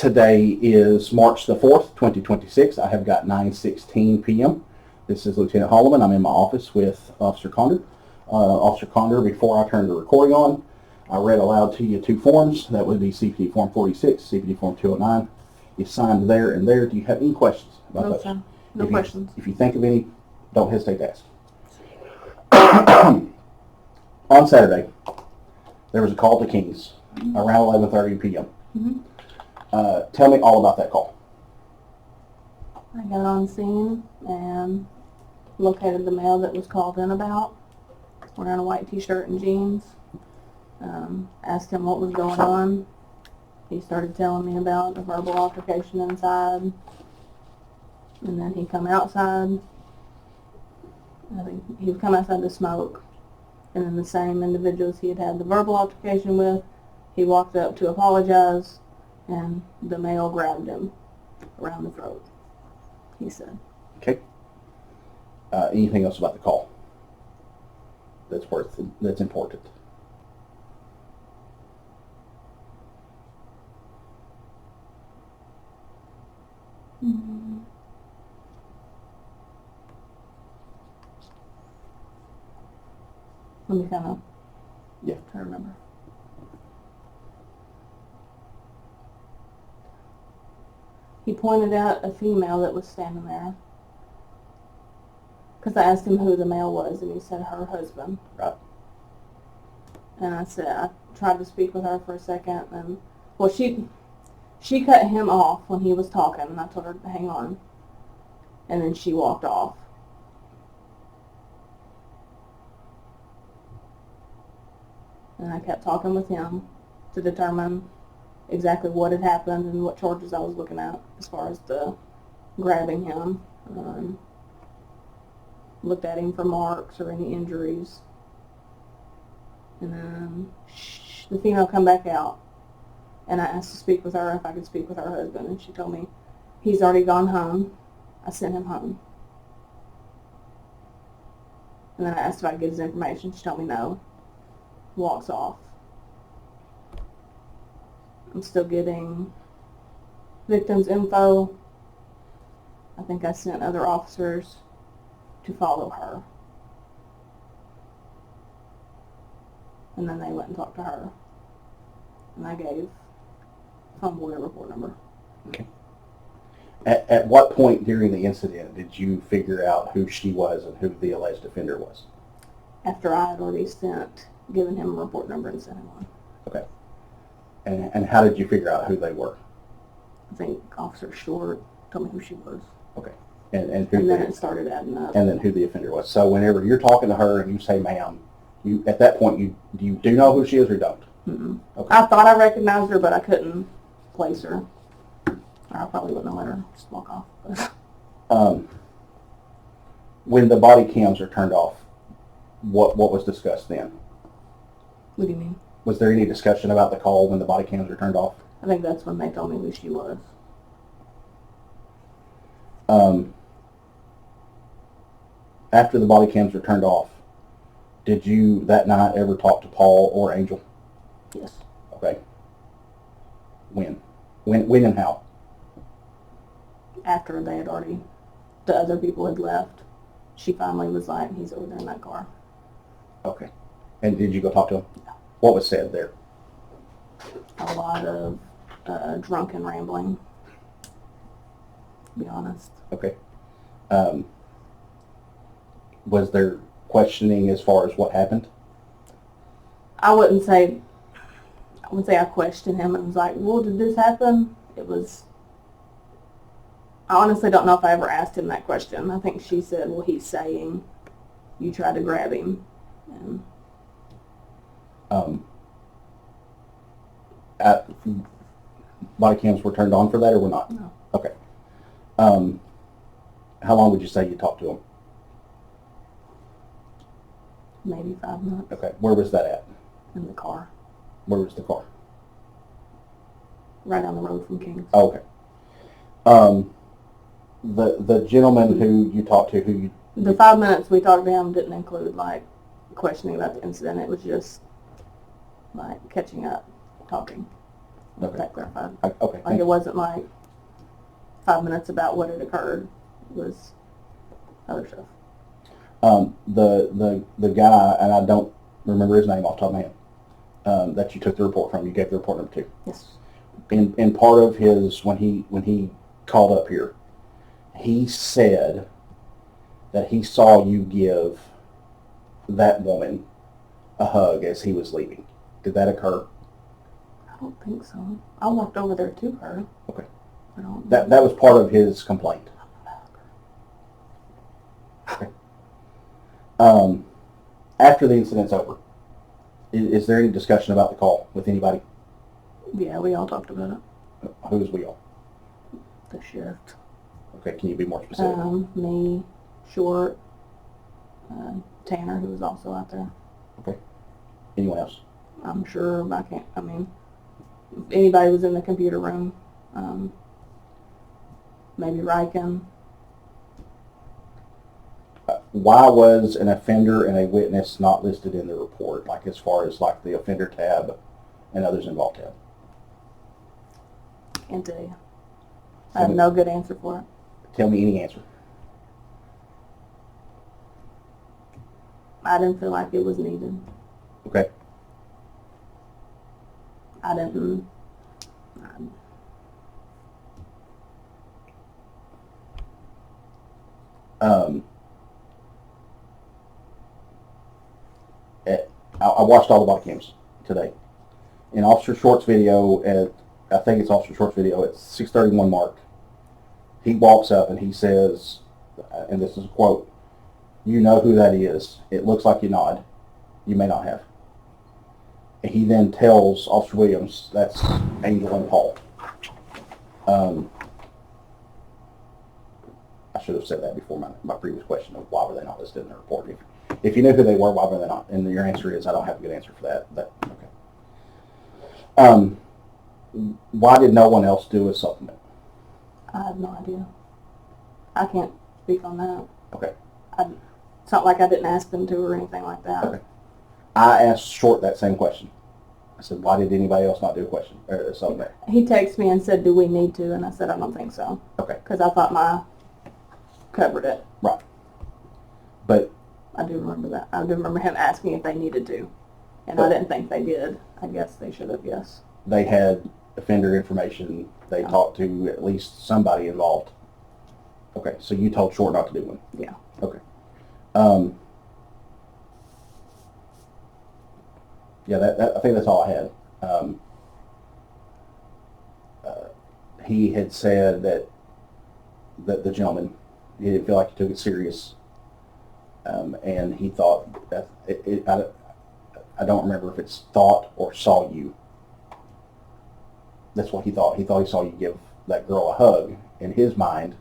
Today is March the 4th, 2026. I have got 9:16 p.m. This is Lieutenant Holloman. I'm in my office with Officer Conder. Officer Conder, before I turn the recording on, I read aloud to you two forms. That would be CPD Form 46, CPD Form 209. It's signed there and there. Do you have any questions about those? Sir. No questions. If you think of any, don't hesitate to ask. On Saturday, there was a call to Kings around 11:30 p.m. Tell me all about that call. I got on scene and located the male that was called in about, wearing a white t-shirt and jeans. Asked him what was going on. He started telling me about a verbal altercation inside, and then he come outside. I think he would come outside to smoke, and then the same individuals he had had the verbal altercation with, he walked up to apologize, and the male grabbed him around the throat, he said. Okay. Anything else about the call that's important? Let me kind of Yeah. try to remember. He pointed out a female that was standing there, because I asked him who the male was, and he said her husband. Right. And I said, I tried to speak with her for a second, and well, she cut him off when he was talking, and I told her to hang on, and then she walked off. And I kept talking with him to determine exactly what had happened and what charges I was looking at as far as the grabbing him. Looked at him for marks or any injuries. And then the female come back out, and I asked to speak with her if I could speak with her husband, and she told me he's already gone home. I sent him home. And then I asked if I could get his information. She told me no. Walks off. I'm still getting victim's info. I think I sent other officers to follow her. And then they went and talked to her. And I gave phone boy a report number. Okay. At what point during the incident did you figure out who she was and who the alleged offender was? After I had already given him a report number and sent him one. Okay. And how did you figure out who they were? I think Officer Short told me who she was. Okay. And then it started adding up. And then who the offender was. So whenever you're talking to her and you say, ma'am, you at that point you do know who she is or don't? Mm-mm. Okay. I thought I recognized her, but I couldn't place her. Or I probably wouldn't have let her just walk off. When the body cams are turned off, what was discussed then? What do you mean? Was there any discussion about the call when the body cams were turned off? I think that's when they told me who she was. After the body cams were turned off, did you that night ever talk to Paul or Angel? Yes. Okay. When and how? After they had already, the other people had left, she finally was like, he's over there in that car. Okay. And did you go talk to him? No. What was said there? A lot of drunken rambling, to be honest. Okay. Was there questioning as far as what happened? I wouldn't say I questioned him and was like, well, did this happen? It was, I honestly don't know if I ever asked him that question. I think she said, well, he's saying you tried to grab him. And body cams were turned on for that or were not? No. Okay. How long would you say you talked to him? Maybe 5 minutes. Okay. Where was that at? In the car. Where was the car? Right down the road from Kings. Okay. The gentleman who you talked to, The 5 minutes we talked to him didn't include like questioning about the incident. It was just like catching up, talking. Get that clarified. Okay, Like thank it you. wasn't like 5 minutes about what had occurred. It was other stuff. The guy, and I don't remember his name off the top of my head, that you took the report from, you gave the report number 2. Yes. In part of his, when he called up here, he said that he saw you give that woman a hug as he was leaving. Did that occur? I don't think so. I walked over there to her. Okay. I don't That was part of his complaint. Okay. After the incident's over, is there any discussion about the call with anybody? Yeah, we all talked about it. Who's we all? The shift. Okay, can you be more specific? Me, Short, Tanner, who was also out there. Okay. Anyone else? I'm sure I mean, if anybody was in the computer room, maybe Riken. Why was an offender and a witness not listed in the report, like as far as like the offender tab and others involved tab? Can't tell you. I have no good answer for it. Tell me any answer. I didn't feel like it was needed. Okay. I didn't. I watched all the body cams today. In Officer Short's video, I think it's Officer Short's video, at 6:31 mark, he walks up and he says, and this is a quote, "You know who that is. It looks like you nod. You may not have." And he then tells Officer Williams, that's Angel and Paul. I should have said that before my previous question of why were they not listed in the report. If you knew who they were, why were they not? And your answer is, I don't have a good answer for that. Okay. Why did no one else do a supplement? I have no idea. I can't speak on that. Okay. It's not like I didn't ask them to or anything like that. Okay. I asked Short that same question. I said, why did anybody else not do a question or a supplement? He texted me and said, "Do we need to?" And I said, "I don't think so." Okay. Because I thought my covered it. Right. But I do remember that. I do remember him asking if they needed to, and I didn't think they did. I guess they should have. Yes. they had offender information. They talked to at least somebody involved. Okay, so you told Short not to do one. Yeah. Okay. Yeah, I think that's all I had. He had said that the gentleman, he didn't feel like he took it serious, and he thought that I don't remember if it's thought or saw you. That's what he thought. He thought he saw you give that girl a hug in his mind,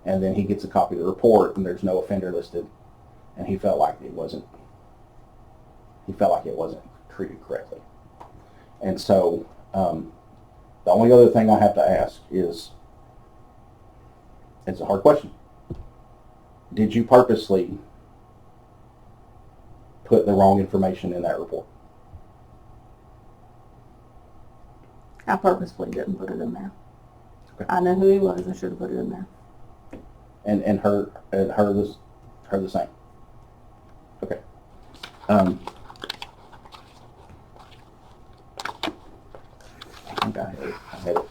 and then he gets a copy of the report and there's no offender listed, and he felt like it wasn't. He felt like it wasn't treated correctly, and so the only other thing I have to ask is, it's a hard question. Did you purposely put the wrong information in that report? I purposefully didn't put it in there. Okay. I know who he was. I should have put it in there. And her the same. Okay. I think I had it.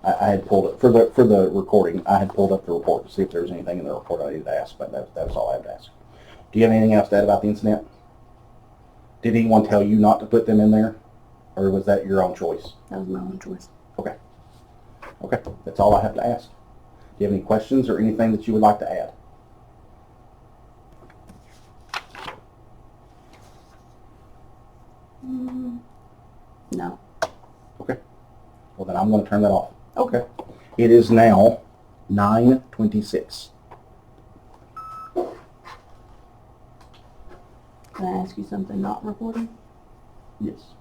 I had pulled it for the recording. I had pulled up the report to see if there was anything in the report I needed to ask, but that was all I had to ask. Do you have anything else to add about the incident? Did anyone tell you not to put them in there, or was that your own choice? That was my own choice. Okay. Okay, that's all I have to ask. Do you have any questions or anything that you would like to add? No. Okay. Well, then I'm going to turn that off. Okay. It is now 9:26. Can I ask you something not recorded? Yes.